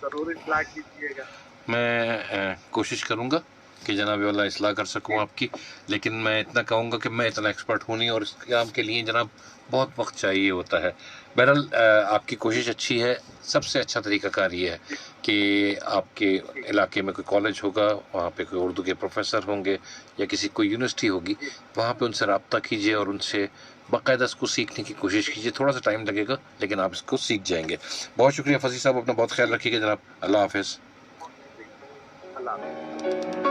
ضرور اصلاح کیجیے گا. میں کوشش کروں گا کہ جناب والا اصلاح کر سکوں آپ کی, لیکن میں اتنا کہوں گا کہ میں اتنا ایکسپرٹ ہوں نہیں, اور اس کام کے لیے جناب بہت وقت چاہیے ہوتا ہے. بہرحال آپ کی کوشش اچھی ہے. سب سے اچھا طریقہ کار یہ ہے کہ آپ کے علاقے میں کوئی کالج ہوگا, وہاں پہ کوئی اردو کے پروفیسر ہوں گے, یا کسی کوئی یونیورسٹی ہوگی, وہاں پہ ان سے رابطہ کیجیے اور ان سے باقاعدہ اس کو سیکھنے کی کوشش کیجیے. تھوڑا سا ٹائم لگے گا لیکن آپ اس کو سیکھ جائیں گے. بہت شکریہ فضی صاحب, اپنا بہت خیال رکھیے گا جناب. اللہ حافظ. اللہ حافظ.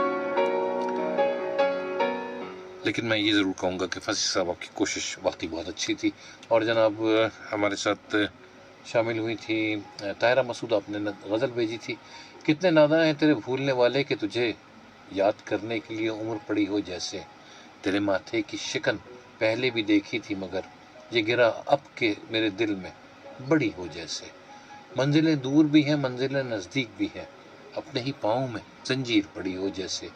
لیکن میں یہ ضرور کہوں گا کہ فصیح صاحب آپ کی کوشش واقعی بہت اچھی تھی. اور جناب ہمارے ساتھ شامل ہوئی تھی طاہرہ مسعود، آپ نے غزل بھیجی تھی، کتنے ناداں ہیں تیرے بھولنے والے کہ تجھے یاد کرنے کے لیے عمر پڑی ہو جیسے، تیرے ماتھے کی شکن پہلے بھی دیکھی تھی مگر یہ گرا اب کے میرے دل میں بڑی ہو جیسے، منزلیں دور بھی ہیں منزلیں نزدیک بھی ہیں اپنے ہی پاؤں میں زنجیر پڑی ہو جیسے،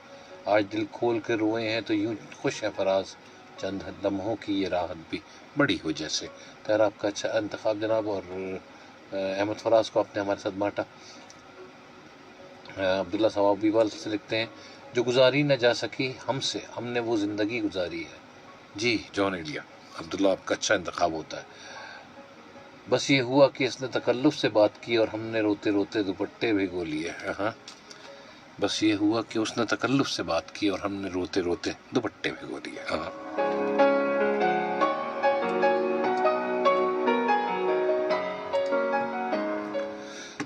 آج دل کھول کے روئے ہیں تو یوں خوش ہے فراز چند لمحوں کی یہ راحت بھی بڑی ہو جیسے. خیر آپ کا اچھا انتخاب جناب. اور احمد فراز کو آپ نے ہمارے ساتھ بانٹا. عبداللہ ثواب بیوال سے لکھتے ہیں جو گزاری نہ جا سکی ہم سے ہم نے وہ زندگی گزاری ہے. جی جون ایلیا، عبداللہ آپ کا اچھا انتخاب ہوتا ہے. بس یہ ہوا کہ اس نے تکلف سے بات کی اور ہم نے روتے روتے دوپٹے بھگو لیے. ہاں بس یہ ہوا کہ اس نے تکلف سے بات کی اور ہم نے روتے روتے دوپٹے بھگو لیے. ہاں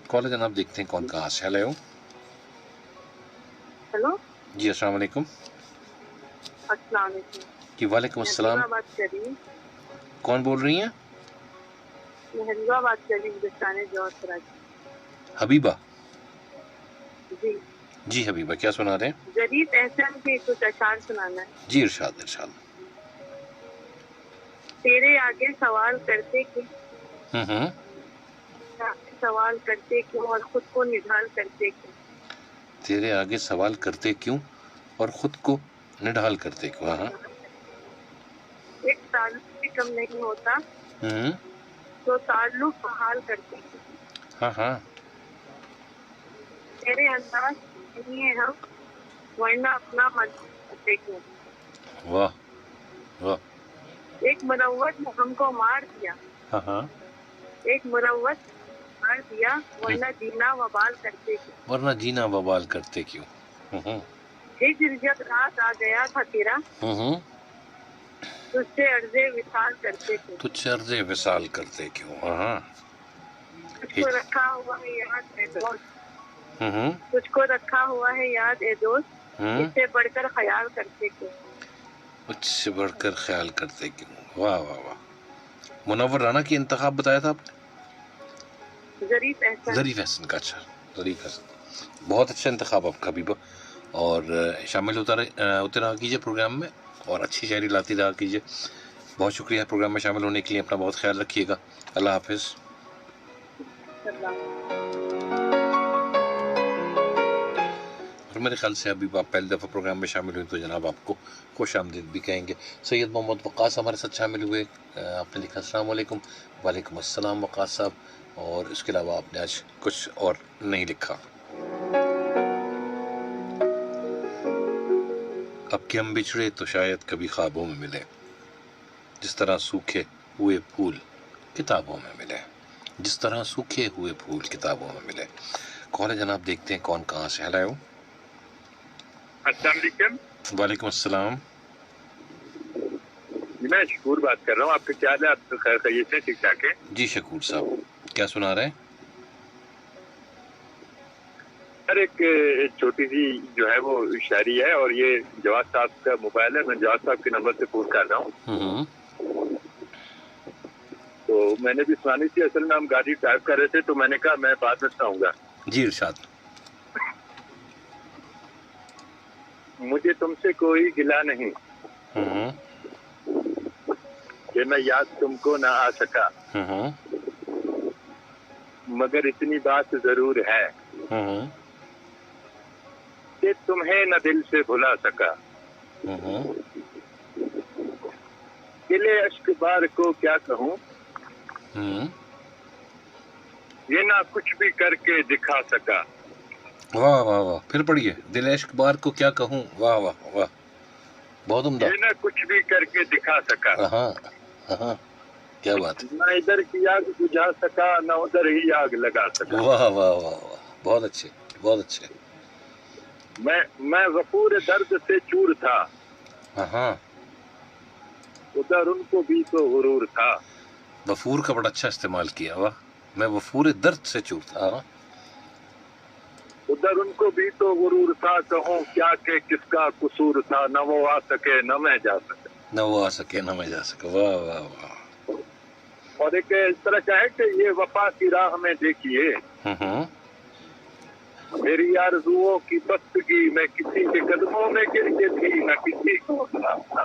کالج جناب دیکھتے ہیں کون کہاں سے. ہیلو. ہیلو جی السلام علیکم. السلام علیکم. جی وعلیکم السلام. میں بات کر رہی ہوں. کون بول رہی ہیں؟ میں حبیبہ بات کر رہی ہوں ہندوستانی جوہر کراچی. حبیبہ. جی جی حبیبہ کیا سنا رہے ہیں؟ ظریف احسن کے کچھ اشعار سنانا ہے. جی ارشاد ارشاد. تیرے آگے سوال کرتے کیوں، سوال کرتے کیوں اور خود کو نڈھال کرتے کیوں. تیرے آگے سوال کرتے کیوں اور خود کو نڈھال کرتے کیوں. ہاں ایک تعلق بھی کم نہیں ہوتا تو تعلق بحال کرتے کیوں. ہاں ہاں. تیرے انداز نہیں ہے ہم ورنہ اپنا من کرتے کیوں. واہ واہ. ایک مروت نے ہم کو مار دیا، ہاں ہاں. ایک مروت مار دیا ورنہ جینا وبال کرتے کیوں. ورنہ جینا وبال کرتے کیوں. ہجر جب رات آ گیا تھا تیرا تجھ سے عرض وصال کرتے کیوں. تجھ سے عرض وصال کرتے کیوں. ہاں تجھ کو رکھا ہوا ہے یاد اے دوست، تجھ کو رکھا ہوا ہے یاد اے دوست، اس سے بڑھ کر خیال کرتے کیوں. اس سے بڑھ کر خیال کرتے کیوں. واہ واہ واہ. منور رانا کی انتخاب بتایا تھا آپ نے؟ ظریف احسن. ظریف احسن کا. اچھا ظریف احسن بہت اچھا انتخاب آپ کا حبیبہ. اور شامل ہوتے رہا کیجیے پروگرام میں اور اچھی شاعری لاتی رہا کیجیے. بہت شکریہ پروگرام میں شامل ہونے کے لیے. اپنا بہت خیال رکھیے گا. اللہ حافظ. اور میرے خیال سے ابھی آپ پہلی دفعہ پروگرام میں شامل ہوئے تو جناب آپ کو خوش آمدید بھی کہیں گے. سید محمد وقاص ہمارے ساتھ شامل ہوئے. آپ نے لکھا السلام علیکم. وعلیکم السلام وقاص صاحب. اور اس کے علاوہ آپ نے آج کچھ اور نہیں لکھا. اب کہ ہم بچھڑے تو شاید کبھی خوابوں میں ملے، جس طرح سوکھے ہوئے پھول کتابوں میں ملے. جس طرح سوکھے ہوئے پھول کتابوں میں ملے. کون ہے جناب دیکھتے ہیں کون کہاں سے. ہیلو. السلام علیکم. وعلیکم السلام. میں شکور بات کر رہا ہوں. آپ کا کیا حال ہے؟ آپ خیر خیریت سے ٹھیک ٹھاک ہے؟ جی شکور صاحب کیا سنا رہے ہیں؟ سر ایک چھوٹی سی جو ہے وہ شاعری ہے اور یہ جواد صاحب کا موبائل ہے. میں جواد صاحب کے نمبر سے فون کر رہا ہوں. تو میں نے بھی سنانی تھی. اصل میں ہم گاڑی ڈرائیو کر رہے تھے تو میں نے کہا میں بعد میں سناؤں گا. جی ارشاد. مجھے تم سے کوئی گلہ نہیں کہ میں یاد تم کو نہ آ سکا، مگر اتنی بات ضرور ہے کہ تمہیں نہ دل سے بھلا سکا. گلے اشک بار کو کیا کہوں، یہ نہ کچھ بھی کر کے دکھا سکا. واہ واہ واہ. پھر پڑھیے. دل عشق بار کو کیا کہوں. واہ واہ واہ بہت عمدہ. یہ نہ کچھ بھی کر کے دکھا سکا. ہاں ہاں کیا بات ہے. نہ ادھر کی آگ بجھا سکا نہ ادھر ہی آگ لگا سکا. واہ واہ واہ واہ بہت اچھے بہت اچھے. میں غفور درد سے چور تھا، ہاں ادھر ان کو بھی تو غرور تھا. غفور کا بڑا اچھا استعمال کیا. واہ. میں غفور درد سے چور تھا. ادھر ان کو بھی تو غرور تھا، کہوں کیا کہ کس کا قصور تھا، نہ وہ آ سکے نہ میں جا سکے، نہ وہ آ سکے نہ میں جا سکا. واہ واہ واہ. اور ایک اس طرح کا ہے کہ یہ وفا کی راہ میں دیکھیے، میری آرزوؤں کی بستگی، میں کسی کے قدموں میں گر کے تھی نہ کسی کو سلام تھا.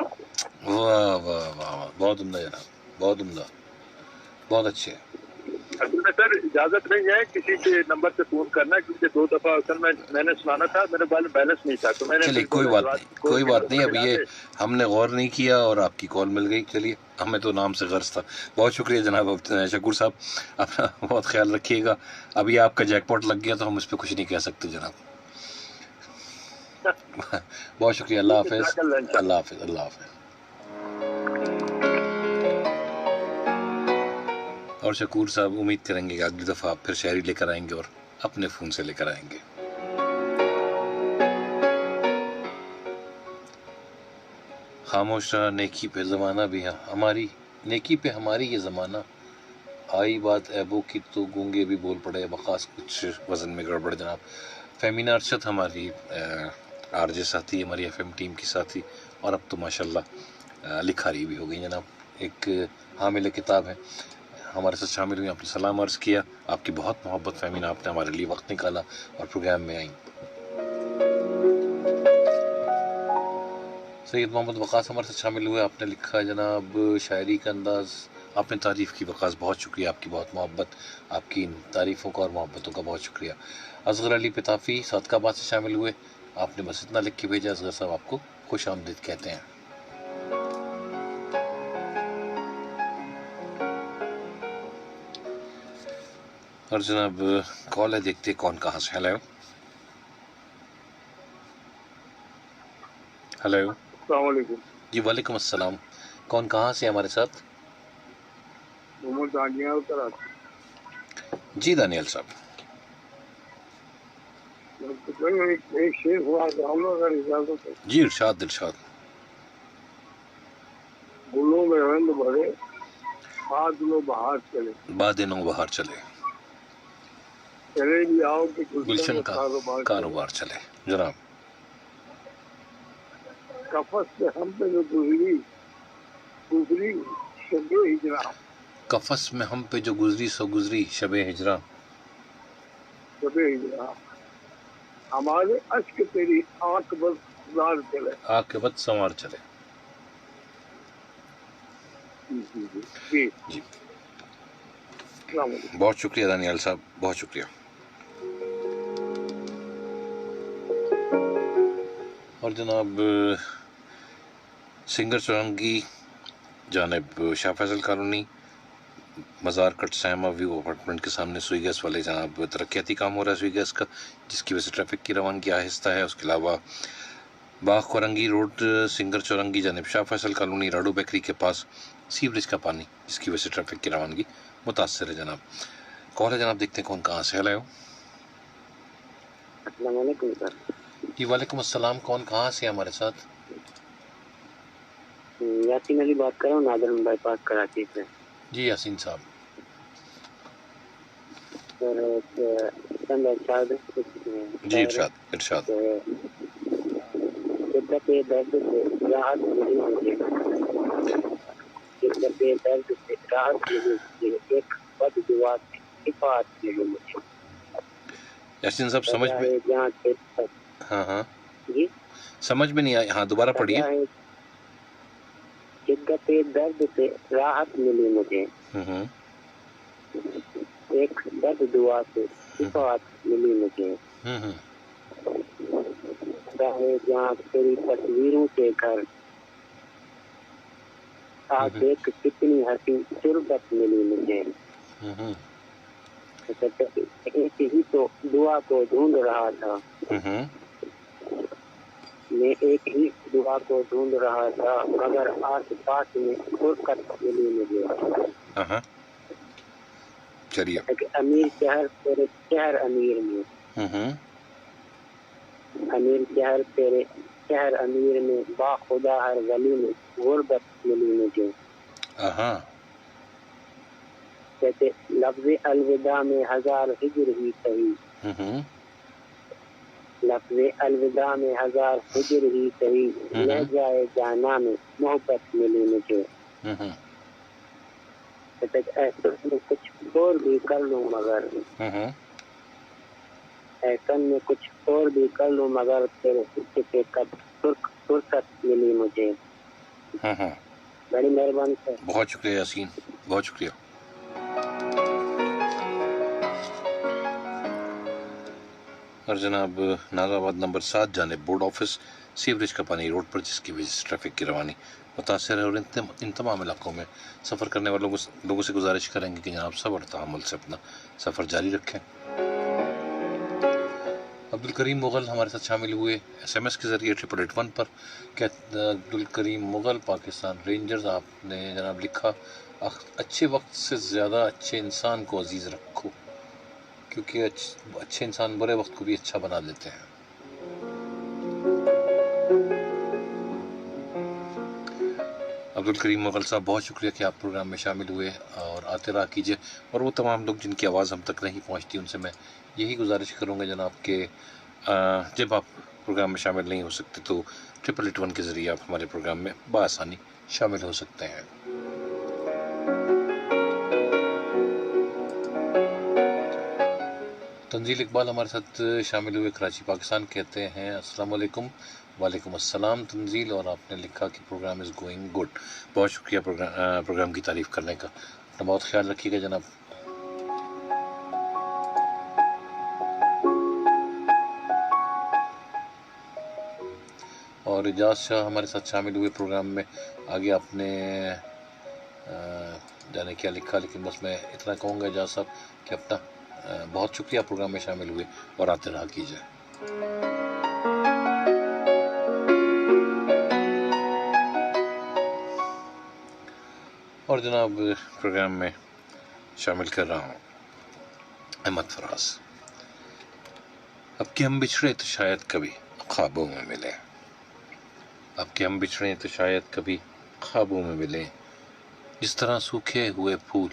واہ واہ واہ. بہت عمدہ جناب، بہت عمدہ، بہت اچھے. اصل میں سر اجازت نہیں ہے کسی کے نمبر سے فون کرنا، کیونکہ 2 دفعہ اصل میں نے سنانا تھا، میرے پاس بیلنس نہیں تھا، تو میں نے چلیے کوئی بات نہیں، کوئی بات نہیں. اب یہ ہم نے غور نہیں کیا اور آپ کی کال مل گئی. چلیے، ہمیں تو نام سے غرض تھا. بہت شکریہ جناب شکور صاحب، اپنا بہت خیال رکھیے گا. ابھی آپ کا جیک پاٹ لگ گیا تو ہم اس پہ کچھ نہیں کہہ سکتے جناب. بہت شکریہ. اللہ حافظ. اللہ حافظ. اللہ حافظ. اور شکور صاحب امید کریں گے کہ اگلی دفعہ آپ پھر شاعری لے کر آئیں گے اور اپنے فون سے لے کر آئیں گے. خاموش رہا نیکی پہ زمانہ بھی ہے ہماری، نیکی پہ ہماری یہ زمانہ. آئی بات ایبو کی تو گونگے بھی بول پڑے. بخاص کچھ وزن میں گڑبڑ جناب. فہمینہ ارشد ہماری آر جے ساتھی، ہماری ایف ایم ٹیم کی ساتھی، اور اب تو ماشاءاللہ لکھاری بھی ہو گئی جناب. ایک حامل کتاب ہے، ہمارے ساتھ شامل ہوئی. آپ نے سلام عرض کیا. آپ کی بہت محبت فہمینہ، آپ نے ہمارے لیے وقت نکالا اور پروگرام میں آئیں. سید محمد وقاص ہمارے ساتھ شامل ہوئے. آپ نے لکھا جناب شاعری کا انداز، آپ نے تعریف کی. وقاص بہت شکریہ، آپ کی بہت محبت، آپ کی ان تعریفوں کا اور محبتوں کا بہت شکریہ. اصغر علی پتافی صادق آباد سے شامل ہوئے. آپ نے بس اتنا لکھ کے بھیجا. اصغر صاحب آپ کو خوش آمدید کہتے ہیں. اور جناب کال ہے، دیکھتے کون کہاں سے. Hello hello. السلام علیکم. جی وعلیکم السلام. کون کہاں سے ہمارے ساتھ؟ محمد دانیال کراچی. جی دانیال صاحب. ایک شعر ہوا ہم لوگ اگر اجازت ہے. جی ارشاد ارشاد. گلوں میں رنگ بھرے باد لو بہار چلے، باد نو بہار چلے، چلے بھی آؤ کہ گلشن گلشن کا کاروبار کاروبار چلے. جناب کفس سے ہم پہ جو گزری گزری شب ہجرا، کفس میں ہم پہ جو گزری سو گزری شب ہجراں. شب ہجرا ہمارے اشک تیری آنکھ بس گزار چلے. عاقبت سنوار چلے. جی جی السلام علیکم. بہت شکریہ دانیال صاحب، بہت شکریہ. اور جناب سنگر چورنگی جانب شاہ فیصل کالونی، مزار کٹ سیما ویو اپارٹمنٹ کے سامنے سوئی گیس والے جناب ترقیاتی کام ہو رہا ہے سوئی گیس کا، جس کی وجہ سے ٹریفک کی روانگی آہستہ ہے. اس کے علاوہ باغ خورنگی روڈ سنگر چورنگی جانب شاہ فیصل کالونی راڈو بیکری کے پاس سیوریج کا پانی، جس کی وجہ سے ٹریفک کی روانگی متاثر ہے. جناب کال ہے جناب، دیکھتے ہیں کون کہاں سے. ہیلو. السلام علیکم سر. جی وعلیکم السلام. کون کہاں سے ہمارے ساتھ؟ یاسین علی بات کر رہا ہوں، نادر بائی پاس کراچی سے. جی یاسین صاحب. سر چند ارشاد جی ارشاد ارشاد. شدت درد سے راحت ملی مجھے، شدت درد سے راحت ملی مجھے، ایک بد دعا سے شفاعت ملی مجھے. یاسین صاحب سمجھ میں، جہاں سے ہاں ہاں جی سمجھ میں نہیں آئی. ہاں دوبارہ پڑھیے. شدت درد سے راحت ملی مجھے، ایک بد دعا سے شفاعت ملی مجھے. چاہے جہاں تیری تصویروں کے گھر، آج ایک کتنی حسین تربت ملی مجھے. ایک ہی تو دعا کو ڈھونڈ رہا تھا، میں ایک ہی دعا کو ڈھونڈ رہا تھا، مگر آس پاس میں فرقت ملی مجھے. چلیے. امیر شہر تیرے شہر امیر میں، امیر شہر تیرے شہر امیر میں، با خدا ہر گلی میں غربت ملی مجھے. کہتے لفظ الوداع میں ہزار ہجر ہی سہی، لفظ الوداع میں ہزار ہجر ہی صحیح، نہ جائے جانا میں محبت ملی مجھے. احسن میں کچھ اور بھی کر لوں مگر احسن میں کچھ اور بھی کر لوں مگر تیرے حصے پہ کب فرصت ملی مجھے. بڑی مہربانی سر. بہت شکریہ یاسین، بہت شکریہ. اور جناب ناز آباد نمبر 7 جانب بورڈ آفس سیوریج کا پانی روڈ پر، جس کی وجہ سے ٹریفک کی روانی متاثر ہے، اور ان تمام علاقوں میں سفر کرنے والوں لوگوں سے گزارش کریں گے کہ جناب صبر تحمل سے اپنا سفر جاری رکھیں. عبدالکریم مغل ہمارے ساتھ شامل ہوئے ایس ایم ایس کے ذریعے 881 پر. عبدالکریم مغل پاکستان رینجرز، آپ نے جناب لکھا اچھے وقت سے زیادہ اچھے انسان کو عزیز رکھو، کیونکہ اچھے انسان برے وقت کو بھی اچھا بنا دیتے ہیں. عبدالکریم مغل صاحب بہت شکریہ کہ آپ پروگرام میں شامل ہوئے اور آتے رہا کیجیے. اور وہ تمام لوگ جن کی آواز ہم تک نہیں پہنچتی، ان سے میں یہی گزارش کروں گا جناب کہ جب آپ پروگرام میں شامل نہیں ہو سکتے تو 881 کے ذریعے آپ ہمارے پروگرام میں بآسانی شامل ہو سکتے ہیں. تنزیل اقبال ہمارے ساتھ شامل ہوئے کراچی پاکستان، کہتے ہیں السلام علیکم. وعلیکم السلام تنزیل، اور آپ نے لکھا کہ پروگرام از گوئنگ گڈ. بہت شکریہ پروگرام کی تعریف کرنے کا. اپنا بہت خیال رکھیے گا جناب. اور اجاز شاہ ہمارے ساتھ شامل ہوئے پروگرام میں. آگے آپ نے جانے کیا لکھا، لیکن بس میں اتنا کہوں گا اجاز صاحب کہ اپنا بہت شکریہ پروگرام میں شامل ہوئے اور آتے رہا کیجیے. اور جناب پروگرام میں شامل کر رہا ہوں احمد فراز. اب کہ ہم بچھڑے تو شاید کبھی خوابوں میں ملے، اب کہ ہم بچھڑے تو شاید کبھی خوابوں میں ملے، جس طرح سوکھے ہوئے پھول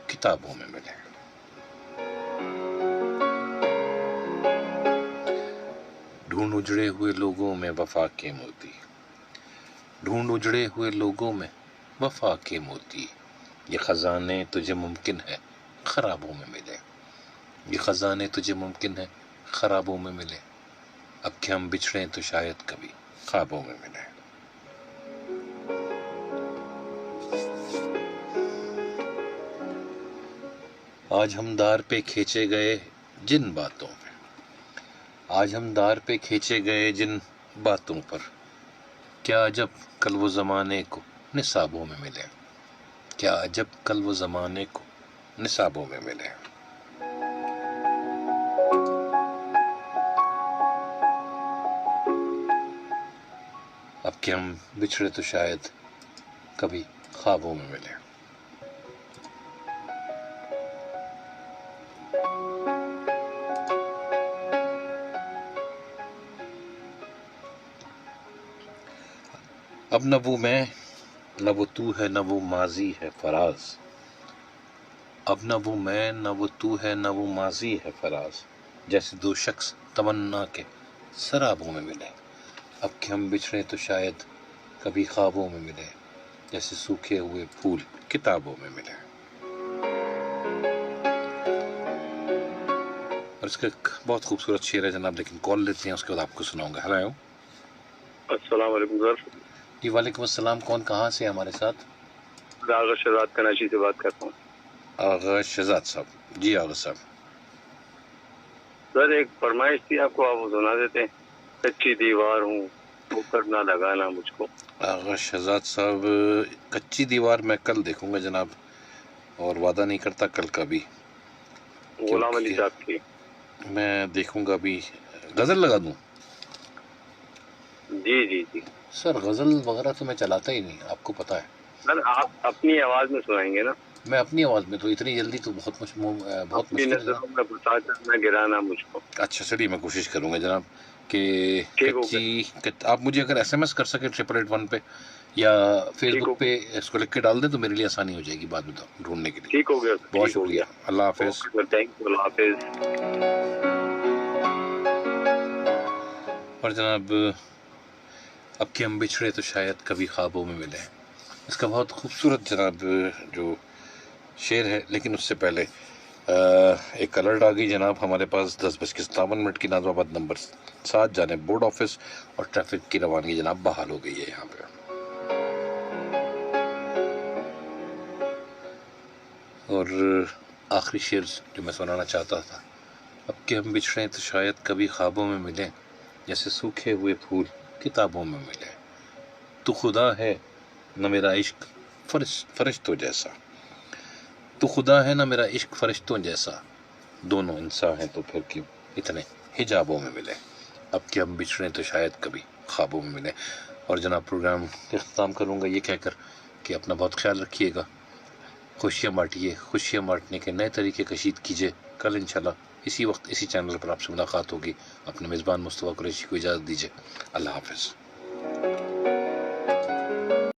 کتابوں میں ملے. ڈھونڈ اجڑے ہوئے لوگوں میں وفا کے موتی، ڈھونڈ اجڑے ہوئے لوگوں میں وفا کے موتی، یہ خزانے تجھے ممکن ہے خرابوں میں ملے، یہ خزانے تجھے ممکن ہے خرابوں میں ملے، اب کہ ہم بچھڑے تو شاید کبھی خوابوں میں ملے. آج ہم دار پہ کھینچے گئے جن باتوں میں، آج ہم دار پہ کھینچے گئے جن باتوں پر، کیا عجب کل وہ زمانے کو نصابوں میں ملے، کیا عجب کل وہ زمانے کو نصابوں میں ملے. اب کہ ہم بچھڑے تو شاید کبھی خوابوں میں ملے. اب نہ وہ میں نہ وہ تو ہے نہ وہ ماضی ہے فراز، اب نہ وہ میں نہ وہ تو ہے نہ وہ ماضی ہے فراز، جیسے دو شخص تمنا کے سرابوں میں ملے، اب کہ ہم بچھڑے تو شاید کبھی خوابوں میں ملے، جیسے سوکھے ہوئے پھول کتابوں میں ملے. اور اس کا ایک بہت خوبصورت شعر ہے جناب، لیکن کال لیتے ہیں اس کے بعد آپ کو سناؤں گا. ہلو، السلام علیکم سر. جی وعلیکم السلام. کون کہاں سے ہمارے ساتھ؟ آغا شہزاد کراچی سے بات کرتا ہوں. آغا شہزاد صاحب. جی آغا صاحب. سر ایک فرمائش تھی آپ کو، آپ وہ سنا دیتے ہیں. کچی دیوار ہوں وہ کرنا لگانا مجھ کو. آغا شہزاد صاحب کچی دیوار میں کل دیکھوں گا جناب، اور وعدہ نہیں کرتا کل کا بھی. غلام علی صاحب کی میں دیکھوں گا. ابھی غزل لگا دوں؟ جی جی جی سر غزل وغیرہ تو میں چلاتا ہی نہیں، آپ کو پتہ ہے. سر آپ اپنی آواز میں سنائیں گے نا؟ میں اپنی آواز میں تو اتنی جلدی تو بہت مشکل ہے. نظروں میں بتا کر نہ گرانا مجھ کو. اچھا چلیے میں کوشش کروں گا جناب کہ کچی آپ مجھے اگر ایس ایم ایس کر سکے 881 پہ یا فیس بک پہ اس کو لکھ کے ڈال دیں تو میرے لیے آسانی ہو جائے گی بعد میں ڈھونڈنے کے لیے. ٹھیک ہو گیا. بہت شکریہ. اللہ حافظ. Thank you. اللہ حافظ. اور جناب اب کہ ہم بچھڑے تو شاید کبھی خوابوں میں ملے، اس کا بہت خوبصورت جناب جو شعر ہے، لیکن اس سے پہلے ایک الرٹ آ گئی جناب ہمارے پاس 10:57 کی ناظم آباد نمبر 7 جانب بورڈ آفس، اور ٹریفک کی روانگی جناب بحال ہو گئی ہے یہاں پہ۔ اور آخری شعر جو میں سنانا چاہتا تھا، اب کہ ہم بچھڑے تو شاید کبھی خوابوں میں ملیں، جیسے سوکھے ہوئے پھول کتابوں میں ملے، تو خدا ہے نہ میرا عشق فرشتوں جیسا، تو خدا ہے نہ میرا عشق فرشتوں جیسا، دونوں انسان ہیں تو پھر کیوں اتنے حجابوں میں ملے، اب کہ ہم بچھڑے تو شاید کبھی خوابوں میں ملے۔ اور جناب پروگرام اختتام کروں گا یہ کہہ کر کہ اپنا بہت خیال رکھیے گا، خوشیاں بانٹیے، خوشیاں بانٹنے کے نئے طریقے کشید کیجیے۔ کل انشاءاللہ اسی وقت اسی چینل پر آپ سے ملاقات ہوگی۔ اپنے میزبان مصطفیٰ قریشی کو اجازت دیجیے، اللہ حافظ۔